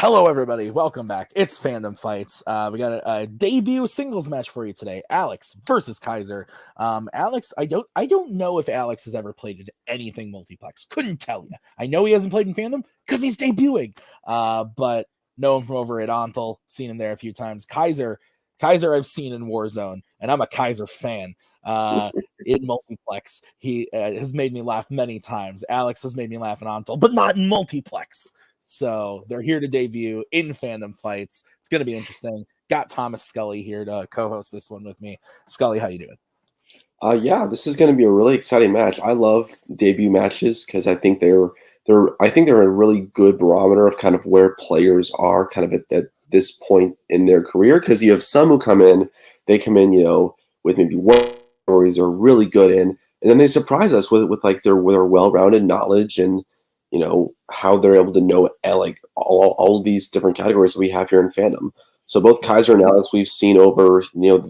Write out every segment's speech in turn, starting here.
Hello, everybody. Welcome back. It's Fandom Fights. We got a debut singles match for you today. Alex versus Kaiser. Alex, I don't know if Alex has ever played in anything multiplex. Couldn't tell you. I know he hasn't played in Fandom because he's debuting. But know him from over at Ontel. Seen him there a few times. Kaiser, I've seen in Warzone, and I'm a Kaiser fan. In multiplex, he has made me laugh many times. Alex has made me laugh in Ontel, but not in multiplex. So they're here to debut in Fandom Fights. It's going to be interesting. Got Thomas Scully here to co-host this one with me. Scully, how you doing? Yeah, this is going to be a really exciting match. I love debut matches because I think they're a really good barometer of kind of where players are kind of at this point in their career. Because you have some who come in, with maybe one stories they're really good in, and then they surprise us with like their well-rounded knowledge and how they're able to know like all of these different categories that we have here in Fandom. So both Kaiser and Alex we've seen over,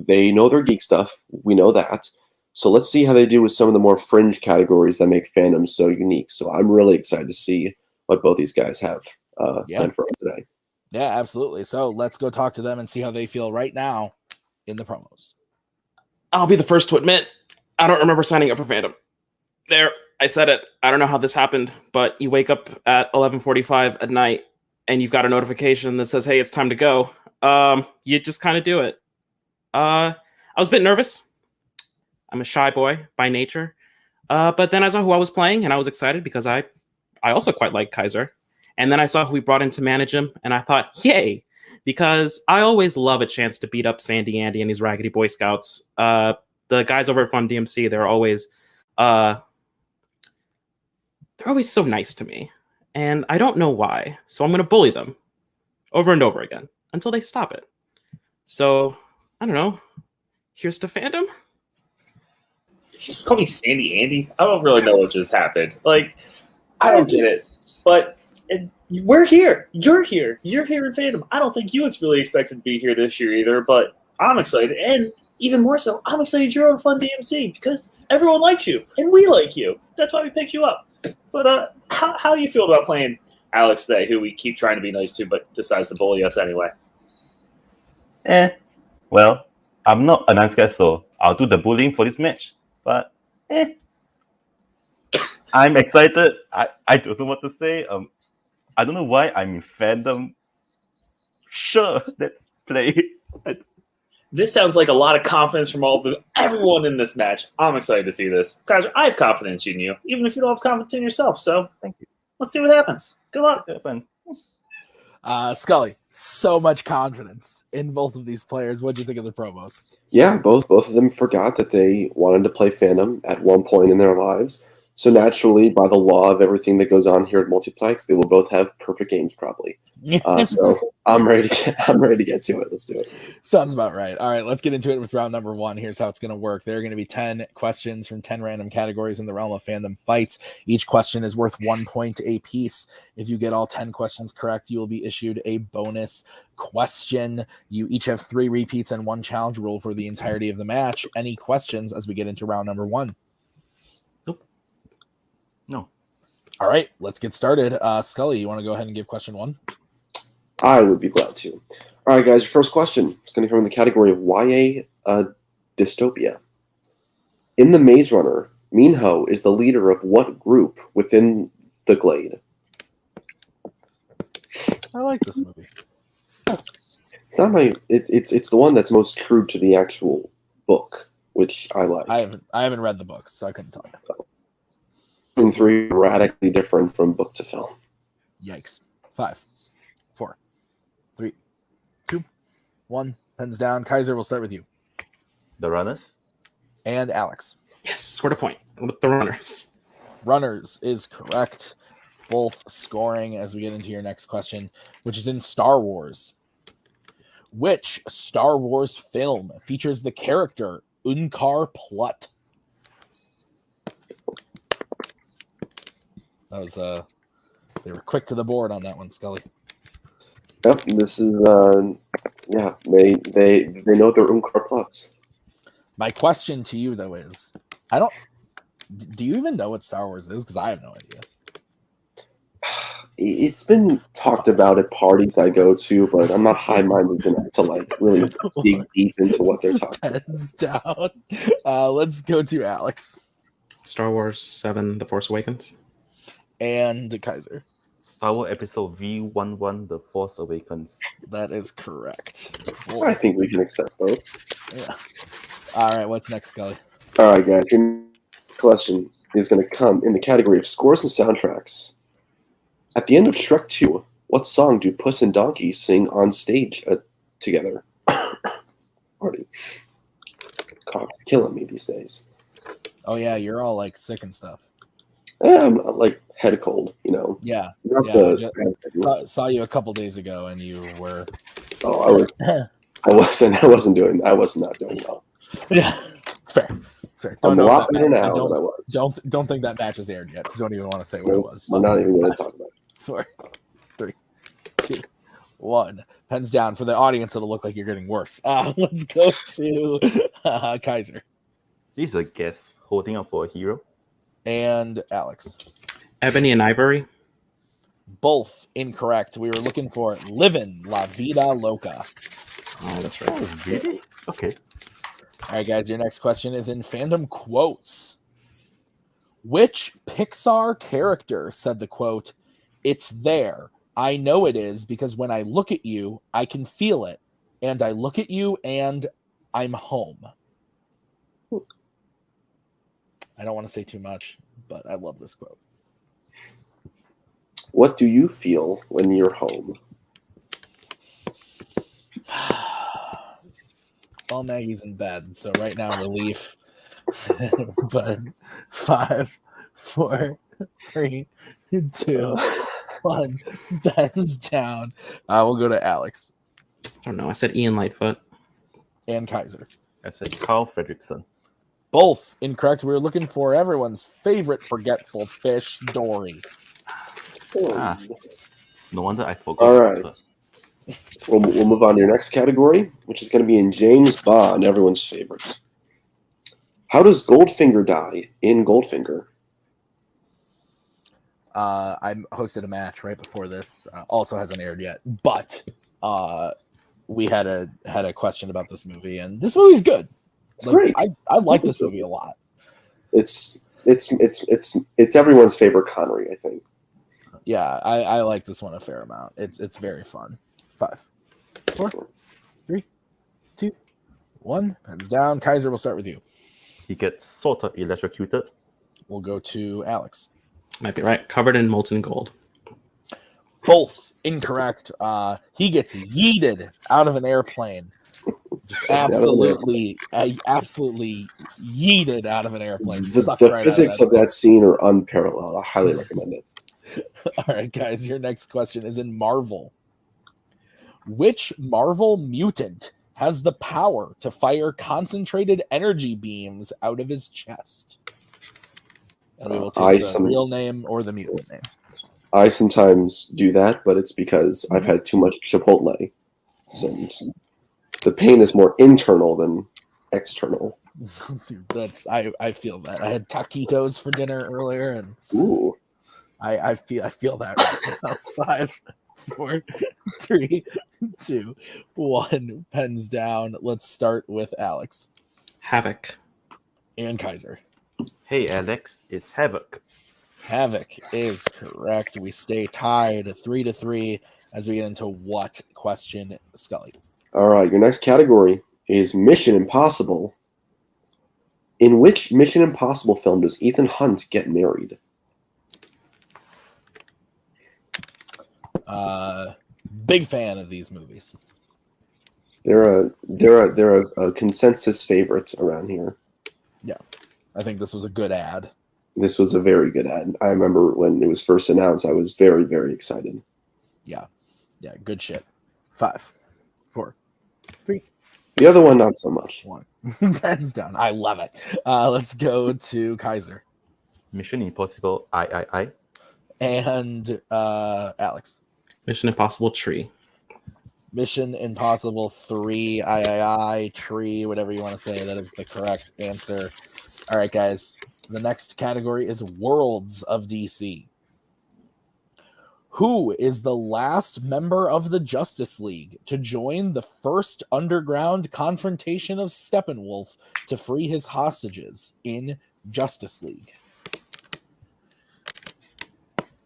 they know their geek stuff. We know that. So let's see how they do with some of the more fringe categories that make Fandom so unique. So I'm really excited to see what both these guys have planned for us today. Yeah, absolutely. So let's go talk to them and see how they feel right now in the promos. I'll be the first to admit, I don't remember signing up for Fandom. There, I said it. I don't know how this happened, but you wake up at 11:45 at night and you've got a notification that says, hey, it's time to go. You just kind of do it. I was a bit nervous. I'm a shy boy by nature. But then I saw who I was playing and I was excited because I also quite like Kaiser. And then I saw who we brought in to manage him and I thought, yay, because I always love a chance to beat up Sandy Andy and these Raggedy Boy Scouts. The guys over at Fun DMC, they're always so nice to me. And I don't know why. So I'm going to bully them over and over again until they stop it. So, I don't know. Here's to Fandom. You call me Sandy Andy? I don't really know what just happened. Like, I don't get it. But we're here. You're here. You're here in Fandom. I don't think you really expected to be here this year either, but I'm excited. And even more so, I'm excited you're on Fun DMC because everyone likes you and we like you. That's why we picked you up. But how do you feel about playing Alex today, who we keep trying to be nice to but decides to bully us anyway? Well, I'm not a nice guy, so I'll do the bullying for this match. But I'm excited. I don't know what to say. I don't know why I'm in Fandom. Sure, let's play. This sounds like a lot of confidence from everyone in this match. I'm excited to see this. Kaiser, I have confidence in you, even if you don't have confidence in yourself. So Thank you. Let's see what happens. Good luck. Scully, so much confidence in both of these players. What do you think of the promos? Yeah, both of them forgot that they wanted to play Fandom at one point in their lives. So naturally, by the law of everything that goes on here at Multiplex, they will both have perfect games probably. So I'm ready to get to it. Let's do it. Sounds about right. All right, let's get into it with round number one. Here's how it's going to work. There are going to be 10 questions from 10 random categories in the realm of Fandom Fights. Each question is worth 1 point a piece. If you get all 10 questions correct, you will be issued a bonus question. You each have 3 repeats and 1 challenge rule for the entirety of the match. Any questions as we get into round number one? No. All right, let's get started. Scully, you want to go ahead and give question 1? I would be glad to. All right, guys, your first question is going to come in the category of YA dystopia. In The Maze Runner, Minho is the leader of what group within the Glade? I like this movie. It's not my. It's the one that's most true to the actual book, which I like. I haven't read the book, so I couldn't tell you. 2 and 3 radically different from book to film. Yikes. 5, 4, 3, 2, 1. Pens down. Kaiser, we'll start with you. The Runners? And Alex. Yes, score to point with the Runners. Runners is correct. Both scoring as we get into your next question, which is in Star Wars. Which Star Wars film features the character Unkar Plutt? That was they were quick to the board on that one, Scully. Yep, this is yeah, they know their Unkar Plutts. My question to you though is, do you even know what Star Wars is? Because I have no idea. It's been talked about at parties I go to, but I'm not high-minded enough to like really dig deep into what they're talking about. Pens down. Let's go to Alex Star Wars 7: The Force Awakens. and Kaiser. Star Wars Episode V11, The Force Awakens. That is correct. I think we can accept both. Yeah. All right. What's next, Scully? All right, guys. Your question is going to come in the category of scores and soundtracks. At the end of Shrek 2, what song do Puss and Donkey sing on stage together? Already. Cough's killing me these days. Oh yeah, you're all like sick and stuff. I'm like head cold, you know. Yeah. Not Yeah, the- saw you a couple days ago, and you were. Oh, I wasn't doing. I was not doing well. Yeah, it's fair. It's fair. I'm a know if lot that better match- now than I was. Don't think that match is aired yet, so don't even want to say what it Nope, was. we're not even going to talk about it. 4, 3, 2, 1. Pens down. For the audience, it'll look like you're getting worse. Let's go to Kaiser This is a guess holding up for a hero. and Alex. Ebony and Ivory. Both incorrect. We were looking for Livin' La Vida Loca. Oh, that's right. Oh, really? Okay. All right, guys, your next question is in fandom quotes. Which Pixar character said the quote, "It's there. I know it is because when I look at you, I can feel it. And I look at you and I'm home." I don't want to say too much, but I love this quote. What do you feel when you're home? Well, Maggie's in bed, so right now relief. But 5, 4, 3, 2, 1. Ben's down. We'll go to Alex I don't know. I said Ian Lightfoot. and Kaiser. I said Carl Fredrickson. Both incorrect. We were looking for everyone's favorite forgetful fish, Dory. Ah. No wonder I forgot. All right. We'll move on to your next category, which is going to be in James Bond, everyone's favorite. How does Goldfinger die in Goldfinger? I hosted a match right before this. Also hasn't aired yet, but we had a question about this movie, and this movie's good. It's great. I like this movie a lot. It's everyone's favorite Connery, I think. Yeah, I like this one a fair amount. It's very fun. 5, 4, 3, 2, 1. Pens down. Kaiser, we'll start with you. He gets sort of electrocuted. We'll go to Alex. Might be right. Covered in molten gold. Both incorrect. He gets yeeted out of an airplane. Just absolutely yeeted out of an airplane. The physics of that scene are unparalleled. I highly recommend it. All right, guys, your next question is in Marvel. Which Marvel mutant has the power to fire concentrated energy beams out of his chest? And we will take the real name or the mutant name. I sometimes do that, but it's because I've had too much Chipotle. Since the pain is more internal than external. Dude, I feel that. I had taquitos for dinner earlier, and Ooh. I feel that right now. 5, 4, 3, 2, 1. Pens down. Let's start with Alex Havoc. and Kaiser. Hey, Alex, it's Havoc. Havoc is correct. We stay tied 3-3 as we get into what question, Scully? All right, your next category is Mission Impossible. In which Mission Impossible film does Ethan Hunt get married? Big fan of these movies. They're a consensus favorite around here. Yeah, I think this was a good ad. This was a very good ad. I remember when it was first announced, I was very, very excited. Yeah, good shit. 5, 4, 3. The other one, not so much. 1. Pens down. I love it. Let's go to Kaiser Mission Impossible I. and Alex. Mission Impossible Tree. Mission Impossible 3 I tree, whatever you want to say. That is the correct answer. All right, guys. The next category is Worlds of DC. Who is the last member of the Justice League to join the first underground confrontation of Steppenwolf to free his hostages in Justice League?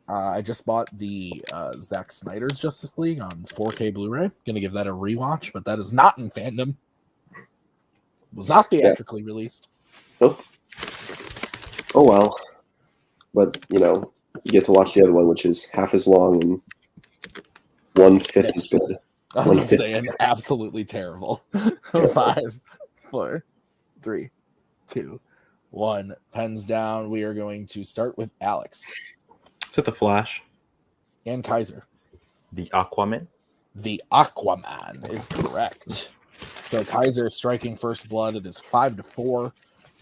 I just bought the Zack Snyder's Justice League on 4K Blu-ray. Gonna give that a rewatch, but that is not in Fandom. Was not theatrically released. Nope. Oh well. But you get to watch the other one, which is half as long and 1/5 as good. I was saying absolutely terrible. 5, 4, 3, 2, 1. Pens down. We are going to start with Alex. Is it the Flash? And Kaiser. The Aquaman. The Aquaman is correct. So Kaiser striking first blood. It is 5-4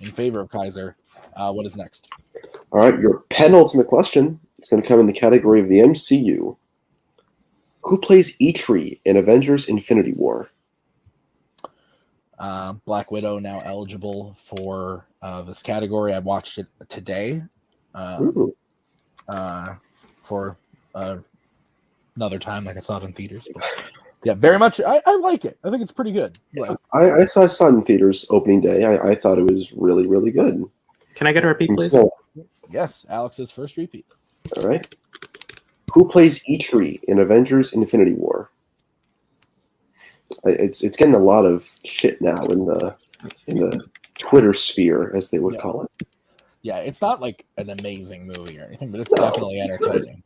in favor of Kaiser. What is next? All right, your penultimate question is going to come in the category of the MCU. Who plays Eitri in Avengers Infinity War? Black Widow now eligible for this category. I watched it today for another time, like I saw it in theaters. But yeah, very much. I like it. I think it's pretty good. Like, I saw it in theaters opening day. I thought it was really, really good. Can I get a repeat, please? So, yes, Alex's first repeat. all right. Who plays Eitri in Avengers Infinity War? It's getting a lot of shit now in the Twitter sphere, as they would call it. Yeah, it's not like an amazing movie or anything, but it's definitely entertaining.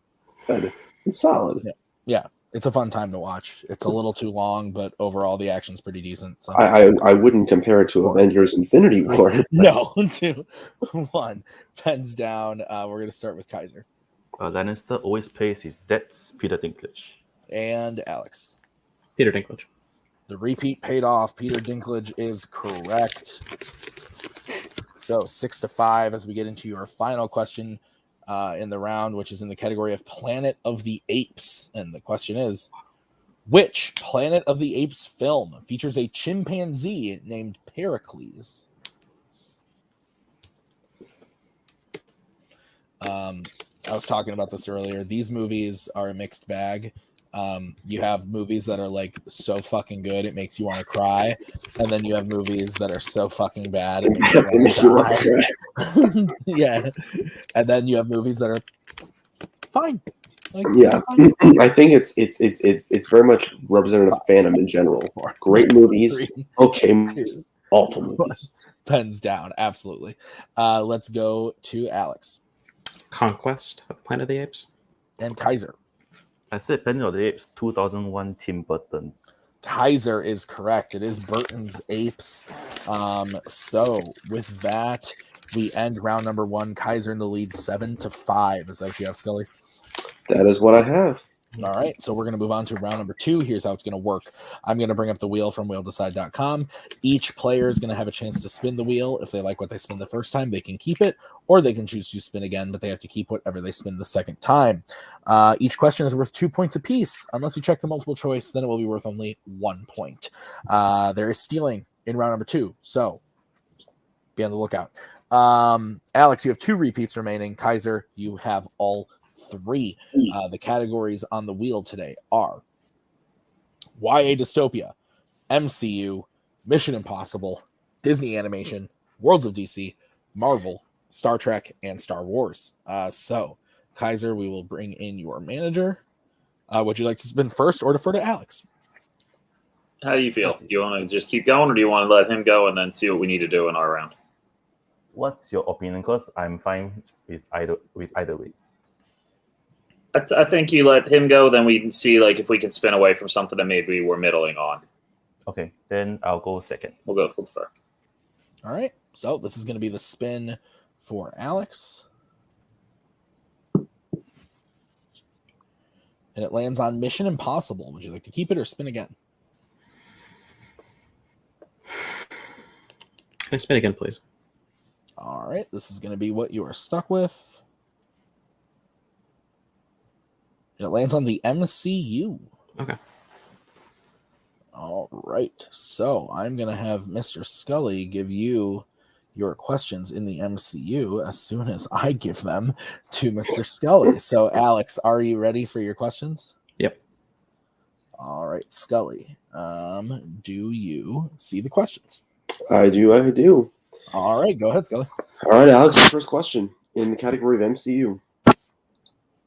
Good. It's solid. Yeah, it's a fun time to watch. It's a little too long, but overall the action's pretty decent. So. I wouldn't compare it to Avengers Infinity War. No, 2, 1. Pens down. We're going to start with Kaiser. Lannister always plays his dad's Peter Dinklage. And Alex. Peter Dinklage. The repeat paid off. Peter Dinklage is correct. So 6-5 as we get into your final question in the round, which is in the category of Planet of the Apes. And the question is, which Planet of the Apes film features a chimpanzee named Pericles? I was talking about this earlier. These movies are a mixed bag. You have movies that are like so fucking good it makes you want to cry, and then you have movies that are so fucking bad it makes you want to die. Yeah, and then you have movies that are fine. Like, yeah, fine. I think it's very much representative of fandom in general. Great movies, okay movies, awful movies. Pens down, absolutely. Let's go to Alex. Conquest of Planet of the Apes. And Kaiser. I said Planet of the Apes 2001 Tim Burton. Kaiser is correct. It is Burton's Apes. So with that, we end round number 1. Kaiser in the lead 7-5. Is that what you have, Scully? That is what I have. All right, so we're going to move on to round number 2. Here's how it's going to work. I'm going to bring up the wheel from wheeldecide.com. Each player is going to have a chance to spin the wheel. If they like what they spin the first time, they can keep it, or they can choose to spin again, but they have to keep whatever they spin the second time. Each question is worth 2 points apiece. Unless you check the multiple choice, then it will be worth only 1 point. There is stealing in round number 2, so be on the lookout. Alex, you have 2 repeats remaining. Kaiser, you have all 3. The categories on the wheel today are YA Dystopia, MCU, Mission Impossible, Disney Animation, Worlds of DC, Marvel, Star Trek, and Star Wars. So, Kaiser, we will bring in your manager. Would you like to spin first or defer to Alex? How do you feel? Do you want to just keep going, or do you want to let him go and then see what we need to do in our round? What's your opinion? Because I'm fine with either way. I think you let him go, then we see like if we can spin away from something that maybe we're middling on. Okay, then I'll go second. We'll go with defer. All right. So this is going to be the spin for Alex. And it lands on Mission Impossible. Would you like to keep it or spin again? Can I spin again, please? All right. This is going to be what you are stuck with. And it lands on the MCU. Okay. All right. So I'm going to have Mr. Scully give you your questions in the MCU as soon as I give them to Mr. Scully. So, Alex, are you ready for your questions? Yep. All right, Scully. Do you see the questions? I do. All right, go ahead, Scully. All right, Alex, first question in the category of MCU.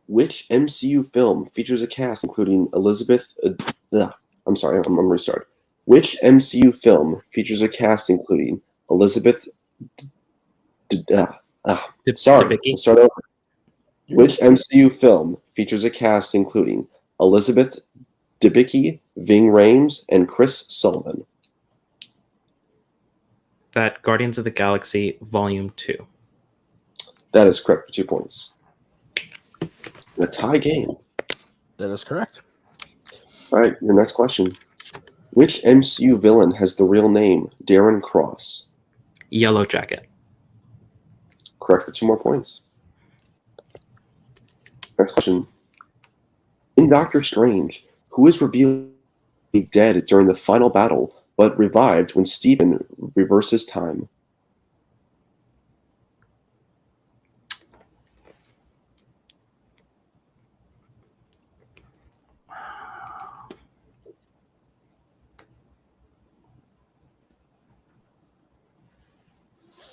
Which MCU film features a cast including Elizabeth... I'm sorry, I'm restart. Which MCU film features a cast including Elizabeth... sorry, let's start over. Which MCU film features a cast including Elizabeth Debicki, Ving Rhames, and Chris Sullivan? That Guardians of the Galaxy Volume 2. That is correct for 2 points. A tie game. That is correct. All right, your next question. Which MCU villain has the real name Darren Cross? Yellow Jacket. Correct for 2 more points. Next question. In Doctor Strange, who is revealed to be dead during the final battle, but revived when Stephen reverses time?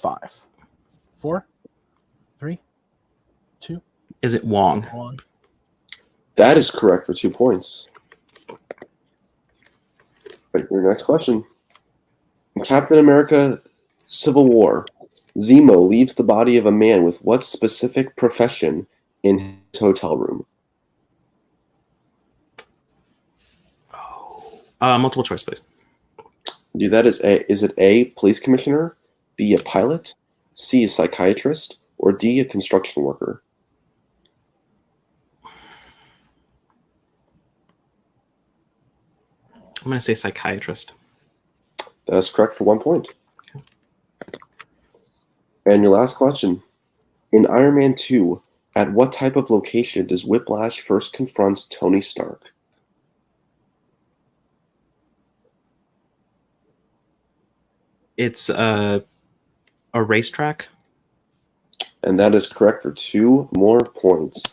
Five, 4, 3, 2, Is it Huang? 1. That is correct for 2 points. Right, your next question. In Captain America Civil War, Zemo leaves the body of a man with what specific profession in his hotel room? Multiple choice, please. Do that is it A, police commissioner, B, a pilot, C, a psychiatrist, or D, a construction worker? I'm going to say psychiatrist. That is correct for 1 point. And your last question. In Iron Man 2, at what type of location does Whiplash first confront Tony Stark? It's a racetrack. And that is correct for 2 more points.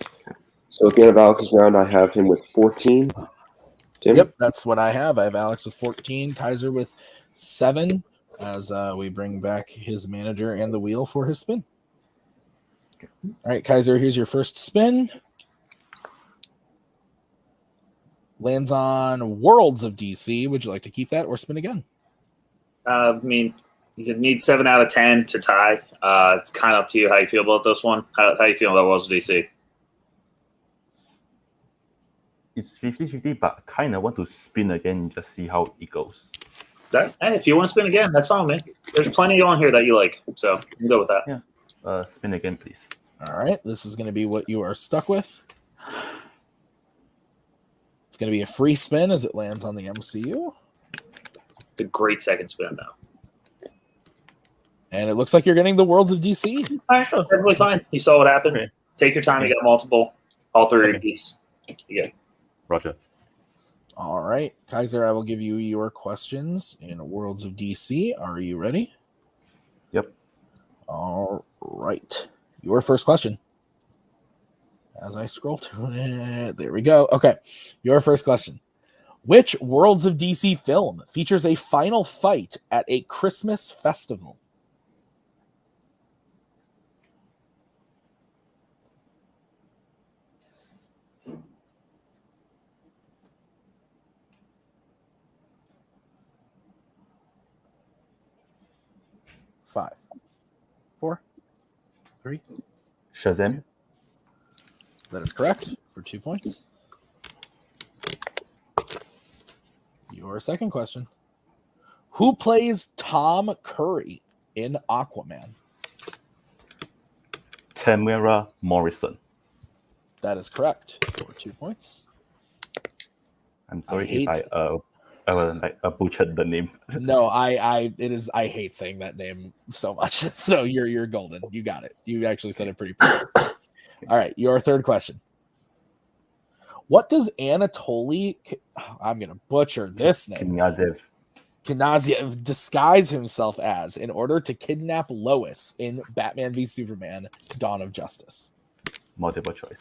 So at the end of Alex's round, I have him with 14. Tim? Yep, that's what I have. I have Alex with 14, Kaiser with 7, as we bring back his manager and the wheel for his spin. All right, Kaiser, here's your first spin. Lands on Worlds of DC. Would you like to keep that or spin again? I mean, you could need 7 out of 10 to tie. It's kind of up to you how you feel about this one. How you feel about Worlds of DC? It's 50-50, but I kind of want to spin again and just see how it goes. Hey, if you want to spin again, that's fine with me. There's plenty on here that you like, so you can go with that. Yeah. Spin again, please. All right, this is going to be what you are stuck with. It's going to be a free spin as it lands on the MCU. It's a great second spin now. And it looks like you're getting the Worlds of DC. All right, perfectly fine. You saw what happened. Okay. Take your time. You got multiple. All 3 Okay. repeats. You good. Roger. All right, Kaiser, I will give you your questions in Worlds of DC. Are you ready? Yep. All right. Your first question. As I scroll to it, there we go. Okay, your first question. Which Worlds of DC film features a final fight at a Christmas festival? Five, 4, 3. Shazam. That is correct for 2 points. Your second question. Who plays Tom Curry in Aquaman? Tamara Morrison. That is correct for 2 points. I'm sorry hate if I butchered the name. No, I hate saying that name so much. So you're golden. You got it. You actually said it pretty perfect. All right, your third question. What does Anatoly? I'm gonna butcher this name. Knyazev. Kniaziev disguise himself as in order to kidnap Lois in Batman v Superman: Dawn of Justice? Multiple choice.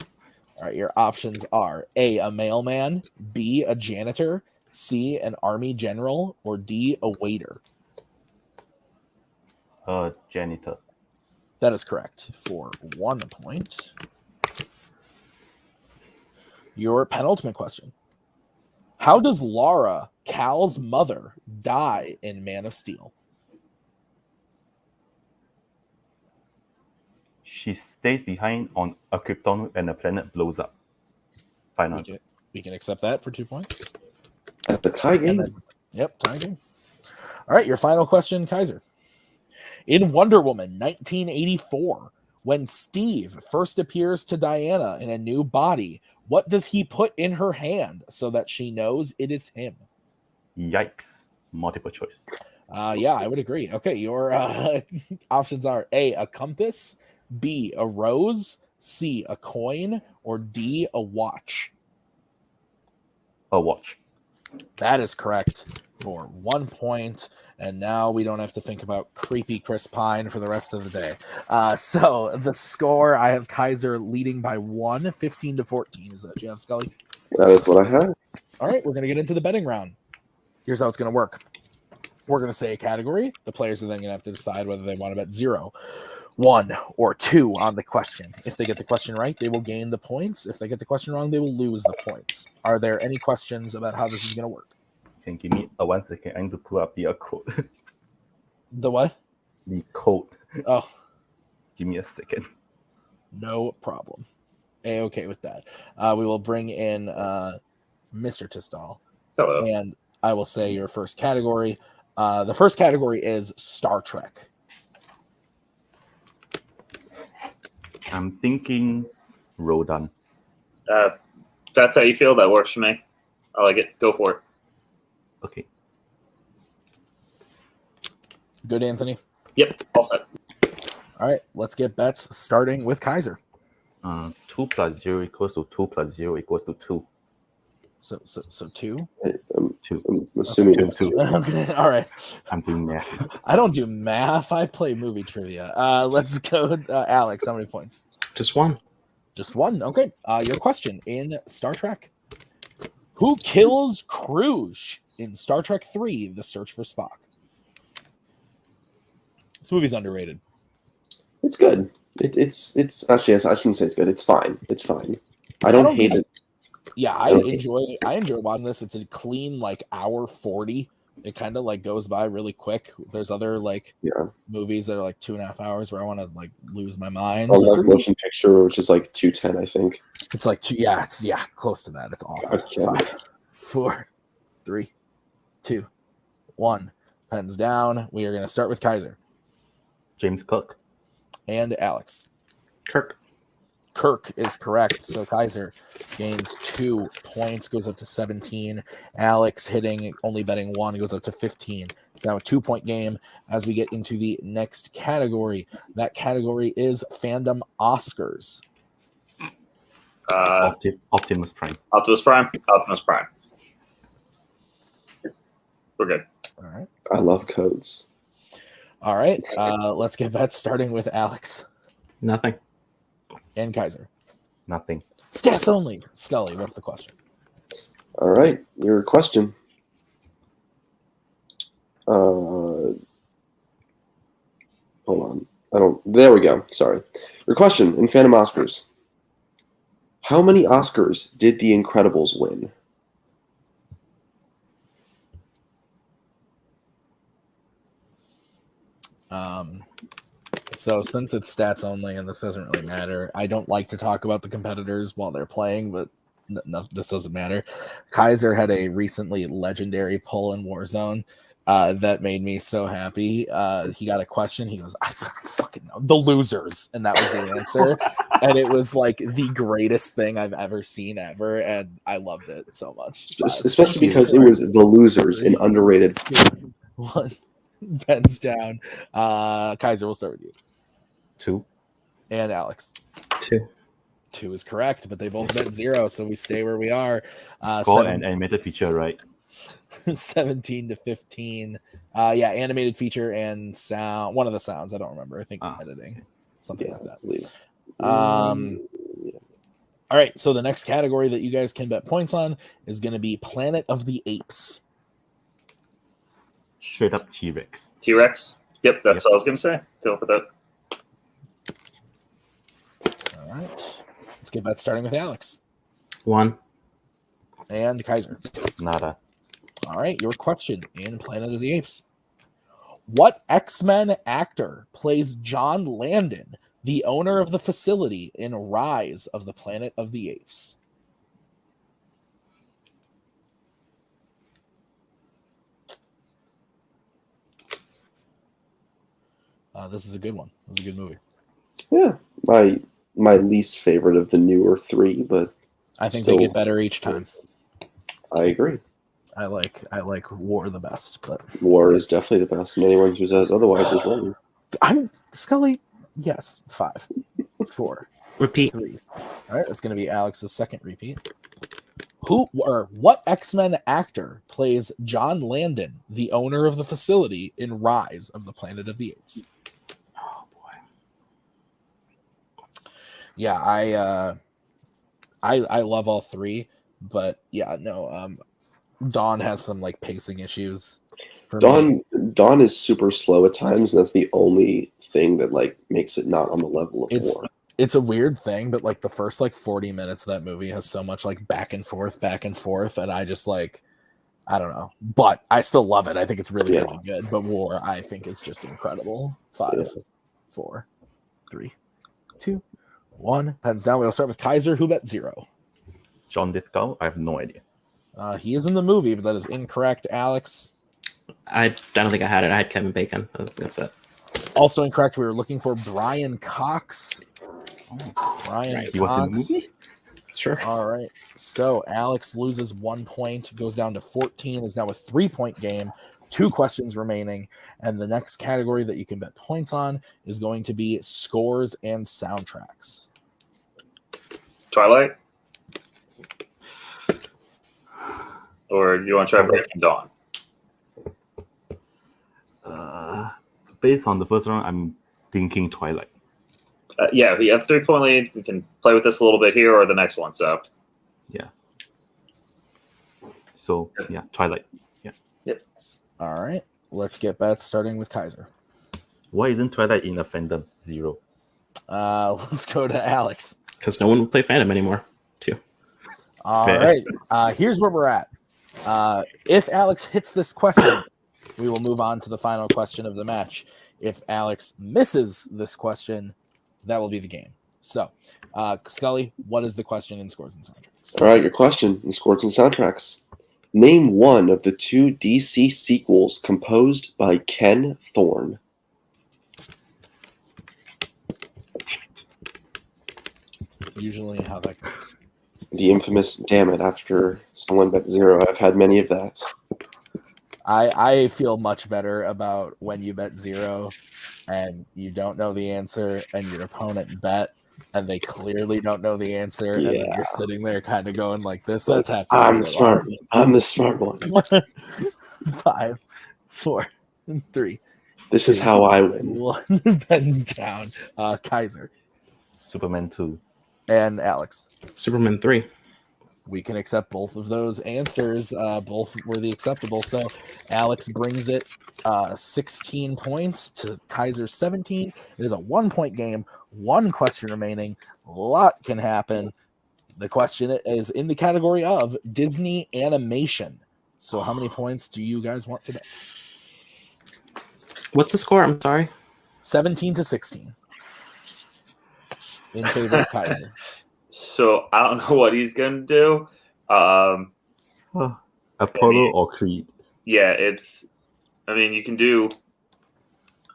All right, your options are A, mailman, B, a janitor, C, an army general, or D, a waiter. Janitor. That is correct for 1 point. Your penultimate question. How does Laura, Cal's mother, die in Man of Steel? She stays behind on a Krypton and the planet blows up. Final. We can accept that for 2 points. At the tie game. Yep, tie game. All right, your final question, Kaiser. In Wonder Woman 1984, when Steve first appears to Diana in a new body, what does he put in her hand so that she knows it is him? Yikes. Multiple choice. Yeah, I would agree. Okay, your options are A, a compass, B, a rose, C, a coin, or D, a watch. A watch. That is correct for 1 point. And now we don't have to think about creepy Chris Pine for the rest of the day. So the score, I have Kaiser leading by 1, 15-14. Is that what you have, Scully? That is what I have. All right, we're going to get into the betting round. Here's how it's going to work. We're going to say a category. The players are then going to have to decide whether they want to bet 0, 1, or 2 on the question. If they get the question right, they will gain the points. If they get the question wrong, they will lose the points. Are there any questions about how this is going to work? Can you give me a 1 second? I need to pull up the code. The what? The code. Oh, Give me a second. no problem. A-okay with that. We will bring in Mr. Tisdall. Hello. And I will say your first category. The first category is Star Trek. I'm thinking Rodan. If that's how you feel, that works for me. I like it. Go for it. Okay. Good, Anthony? Yep, all set. All right, let's get bets starting with Kaiser. 2 plus 0 equals to 2 plus 0 equals to 2. So 2? I'm 2. assuming Okay, it's two. 2. Okay, all right. I'm doing math. I don't do math. I play movie trivia. Let's go, Alex. How many points? Just 1. Just 1. Okay. Your question in Star Trek. Who kills Kruge in Star Trek 3, The Search for Spock? This movie's underrated. It's good. It's actually, I shouldn't say it's good. It's fine. It's fine. I don't hate it. Yeah, I enjoy watching this. It's a clean like hour 40. It kind of like goes by really quick. There's other like movies that are like 2.5 hours where I want to like lose my mind. I love motion picture, which is like 210, I think. It's like 2. Yeah, it's close to that. It's awful. 5, 4, 3, 2, 1. Pens down. We are going to start with Kaiser James Cook. and Alex. Kirk is correct. So Kaiser gains 2 points, goes up to 17. Alex only betting 1, goes up to 15. It's now a 2-point game as we get into the next category. That category is Fandom Oscars. Optimus Prime. Optimus Prime. We're good. All right. I love codes. All right. Let's get bets starting with Alex Nothing. and Kaiser. Nothing. Stats only. Scully, what's the question? All right, your question. Hold on. There we go. Sorry. Your question in Phantom Oscars. How many Oscars did The Incredibles win? So since it's stats only and this doesn't really matter, I don't like to talk about the competitors while they're playing, but no, this doesn't matter. Kaiser had a recently legendary pull in Warzone that made me so happy. He got a question. He goes, I fucking know. The losers. And that was the answer. And it was like the greatest thing I've ever seen ever. And I loved it so much. Especially because it was The Losers, an underrated. 1. Pens down. Kaiser, we'll start with you. 2. And Alex. 2. 2 is correct, but they both bet 0, so we stay where we are. Score and animated feature, right? 17 to 15. Yeah, animated feature and sound. One of the sounds. I don't remember. I think editing. Something like that. All right. So the next category that you guys can bet points on is going to be Planet of the Apes. Straight up T-Rex. T-Rex. Yep, that's what I was going to say. Go for that. All right. Let's get bets starting with Alex. 1. And Kaiser. Nada. All right. Your question in Planet of the Apes. What X-Men actor plays John Landon, the owner of the facility in Rise of the Planet of the Apes? This is a good one. This is a good movie. Yeah, my least favorite of the newer 3, but I think still, they get better each time. I agree. I like War the best, but War is definitely the best, and anyone who says otherwise is wrong. I'm Scully. Yes, 5, 4, Repeat. 3. All right, that's going to be Alex's second repeat. What X-Men actor plays John Landon, the owner of the facility in Rise of the Planet of the Apes? Oh boy. Yeah, I love all 3, but yeah, no. Dawn has some like pacing issues. For me. Dawn is super slow at times, and that's the only thing that like makes it not on the level of War. It's a weird thing, but like the first like 40 minutes of that movie has so much like back and forth, and I just like I don't know, but I still love it. I think it's really really good. But War, I think, is just incredible. 5, 4, 3, 2, 1. Pens down. We'll start with Kaiser, who bet 0. John Lithgow? I have no idea. He is in the movie, but that is incorrect. Alex. I don't think I had it. I had Kevin Bacon. That's it. Also incorrect. We were looking for Brian Cox. Brian He was in the Cox. movie? Sure. All right. So Alex loses 1 point, goes down to 14, is now a 3-point game. 2 questions remaining. And the next category that you can bet points on is going to be scores and soundtracks. Twilight? Or do you want to try Breaking Dawn? Based on the first round, I'm thinking Twilight. Yeah, we have 3-point lead. We can play with this a little bit here or the next one. So, Yeah. So, yeah, Twilight. Yeah. yep. All right. Let's get bets starting with Kaiser. Why isn't Twilight in a Fandom 0? Let's go to Alex. Because no one will play Phantom anymore, too. All Fair. right. Here's where we're at. If Alex hits this question, we will move on to the final question of the match. If Alex misses this question, that will be the game. So, Scully, what is the question in scores and soundtracks? All right, your question in scores and soundtracks. Name one of the 2 DC sequels composed by Ken Thorne. Usually how that goes. The infamous damn it after someone bet 0. I've had many of that. I feel much better about when you bet 0 and you don't know the answer and your opponent bet and they clearly don't know the answer and then you're sitting there kind of going like this. That's happening. I'm the smart one. I'm the smart one. 5, 4, 3. This is how I win. 1 pens down. Kaiser Superman 2. and Alex. Superman 3. We can accept both of those answers. Both were the acceptable. So Alex brings it 16 points to Kaiser's 17. It is a 1-point game. 1 question remaining. A lot can happen. The question is in the category of Disney animation. So how many points do you guys want to bet? What's the score? I'm sorry. 17 to 16. In favor of Kaiser. So I don't know what he's going to do. Apollo or Creed? Yeah, you can do,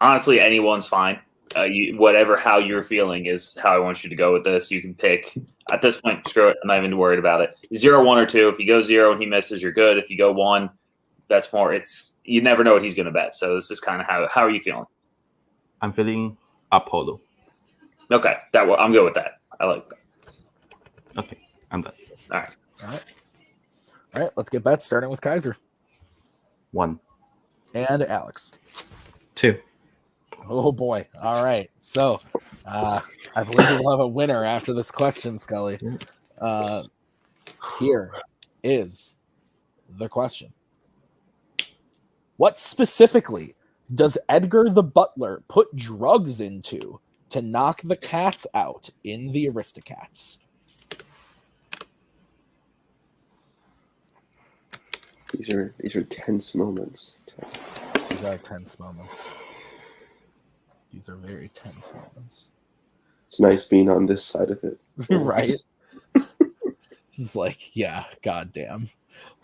honestly, anyone's fine. How you're feeling is how I want you to go with this. You can pick, at this point, screw it. I'm not even worried about it. 0, 1, or 2. If you go 0 and he misses, you're good. If you go 1, that's more, you never know what he's going to bet. So this is kind of how are you feeling? I'm feeling Apollo. Okay, I'm good with that. I like that. Okay, I'm done. All right. All right. Let's get bets starting with Kaiser. 1. And Alex. 2. Oh boy. All right. So I believe we'll have a winner after this question, Scully. Here is the question. What specifically does Edgar the Butler put drugs into to knock the cats out in the Aristocats? These are tense moments. These are tense moments. These are very tense moments. It's nice being on this side of it. Right? This is like, yeah, goddamn.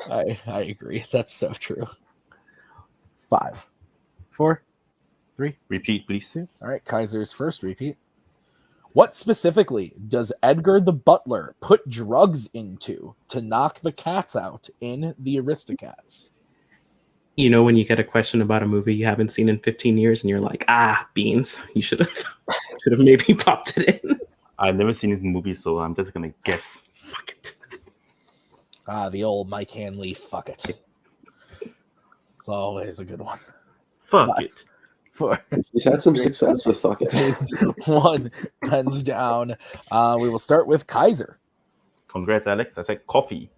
I agree. That's so true. 5, 4, 3. Repeat, please. All right, Kaiser's first repeat. What specifically does Edgar the Butler put drugs into to knock the cats out in the Aristocats? You know when you get a question about a movie you haven't seen in 15 years and you're like, beans. You should have maybe popped it in. I've never seen this movie, so I'm just gonna guess. Fuck it. The old Mike Hanley, fuck it. It's always a good one. Fuck 5, it. 4, He's had some success with fuck it. 1. Pens down. We will start with Kaiser. Congrats, Alex. I said coffee.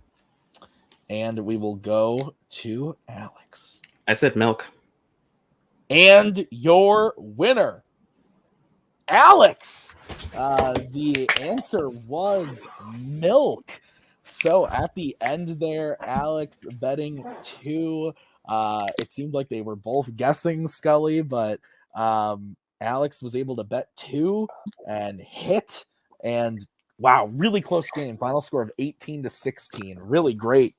And we will go to Alex. I said milk. And your winner, Alex. The answer was milk. So at the end there, Alex betting 2. It seemed like they were both guessing, Scully, but Alex was able to bet 2 and hit. And wow, really close game. Final score of 18-16. Really great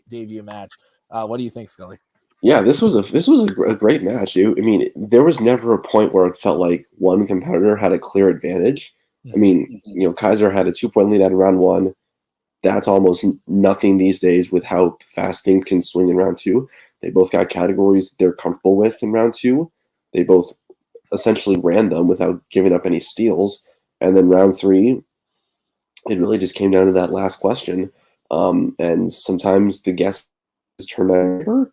debut match. What do you think, Scully? Yeah, this was a great match. I mean, there was never a point where it felt like one competitor had a clear advantage. I mean, Kaiser had a 2-point lead out of round 1. That's almost nothing these days with how fast things can swing in round 2. They both got categories they're comfortable with in round 2. They both essentially ran them without giving up any steals. And then round 3, it really just came down to that last question. And sometimes the guesses turn out,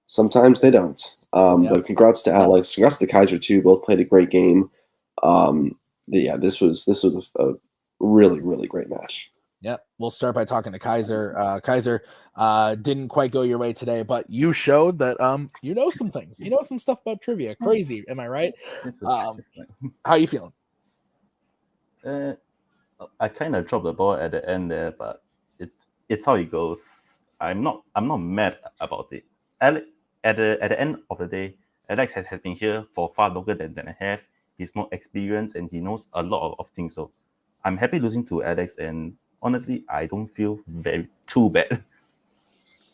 sometimes they don't. But congrats to Alex. Congrats to Kaiser too. Both played a great game. This was a really, really great match. Yep. We'll start by talking to Kaiser. Kaiser didn't quite go your way today, but you showed that you know some things. You know some stuff about trivia. Crazy, am I right? How are you feeling? I kind of dropped the ball at the end there, but it's how it goes. I'm not mad about it. At the end of the day, Alex has been here for far longer than I have. He's more experienced and he knows a lot of things. So I'm happy losing to Alex, and honestly, I don't feel too bad.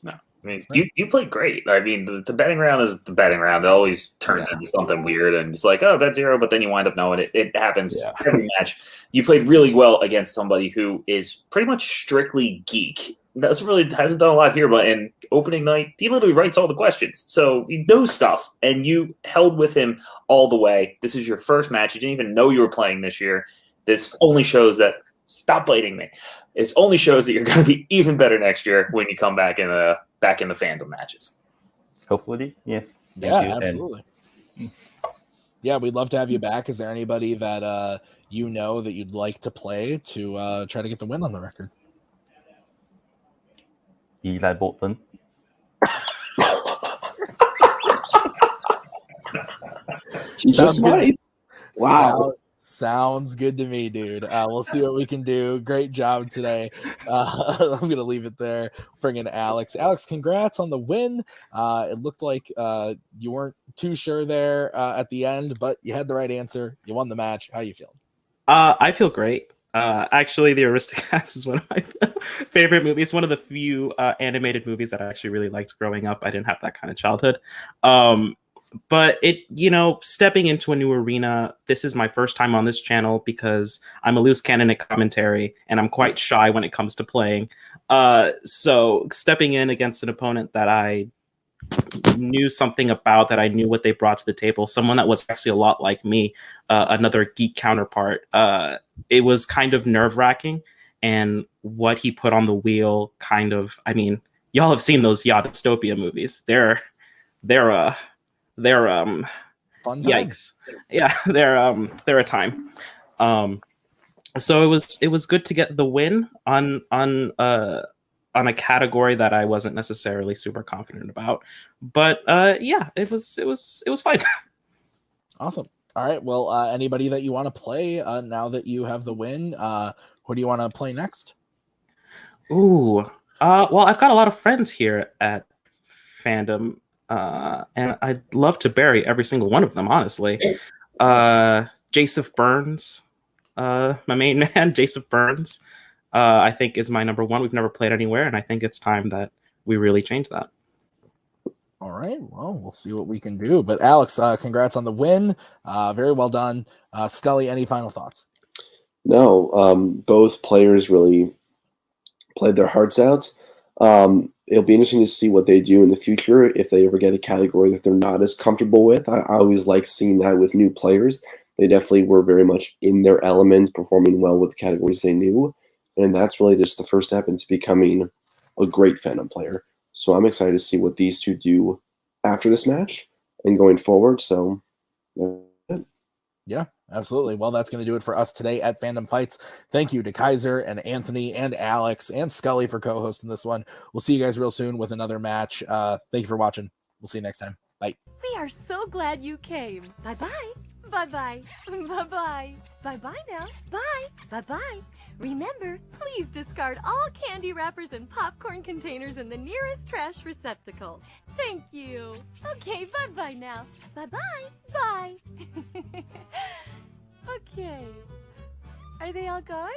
No, I mean, you played great. I mean, the betting round is the betting round. It always turns into something weird, and it's like, oh, bet 0, but then you wind up knowing it. It happens every match. You played really well against somebody who is pretty much strictly geek. Hasn't done a lot here, but in opening night, he literally writes all the questions. So he knows stuff, and you held with him all the way. This is your first match. You didn't even know you were playing this year. This only shows that stop biting me. It only shows that you're going to be even better next year when you come back in the Fandom matches. Hopefully, yes. Yeah, absolutely. Yeah, we'd love to have you back. Is there anybody that that you'd like to play to try to get the win on the record? Eli Bolton. Sounds good. Wow. Sounds good to me, dude. We'll see what we can do. Great job today. I'm going to leave it there. Bring in Alex. Alex, congrats on the win. It looked like you weren't too sure there at the end, but you had the right answer. You won the match. How you feeling? I feel great. Actually, The Aristocats is one of my favorite movies. It's one of the few animated movies that I actually really liked growing up. I didn't have that kind of childhood. But stepping into a new arena, this is my first time on this channel because I'm a loose cannon at commentary and I'm quite shy when it comes to playing. So stepping in against an opponent that I knew something about, that I knew what they brought to the table, someone that was actually a lot like me, another geek counterpart, it was kind of nerve-wracking. And what he put on the wheel y'all have seen those dystopia movies. They're they're Fun times. yikes. Yeah, they're a time. So it was good to get the win on a category that I wasn't necessarily super confident about. But yeah, it was fine. Awesome. All right. Well, anybody that you want to play now that you have the win, who do you want to play next? Ooh. Well, I've got a lot of friends here at Fandom, and I'd love to bury every single one of them, honestly. Joseph Burns, my main man, Joseph Burns, I think is my number one. We've never played anywhere, and I think it's time that we really change that. All right. Well, we'll see what we can do. But Alex, congrats on the win. Very well done. Scully, any final thoughts? No, both players really played their hearts out. It'll be interesting to see what they do in the future if they ever get a category that they're not as comfortable with. I always like seeing that with new players. They definitely were very much in their element, performing well with the categories they knew. And that's really just the first step into becoming a great Fandom player. So I'm excited to see what these two do after this match and going forward. So yeah, absolutely. Well, that's going to do it for us today at Fandom Fights. Thank you to Kaiser and Anthony and Alex and Scully for co-hosting this one. We'll see you guys real soon with another match. Thank you for watching. We'll see you next time. Bye. We are so glad you came. Bye-bye. Bye-bye. Bye-bye. Bye-bye now. Bye. Bye-bye. Remember, please discard all candy wrappers and popcorn containers in the nearest trash receptacle. Thank you. Okay, bye-bye now. Bye-bye. Bye. Okay. Are they all gone?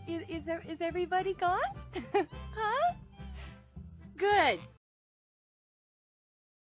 Is everybody gone? Huh? Good.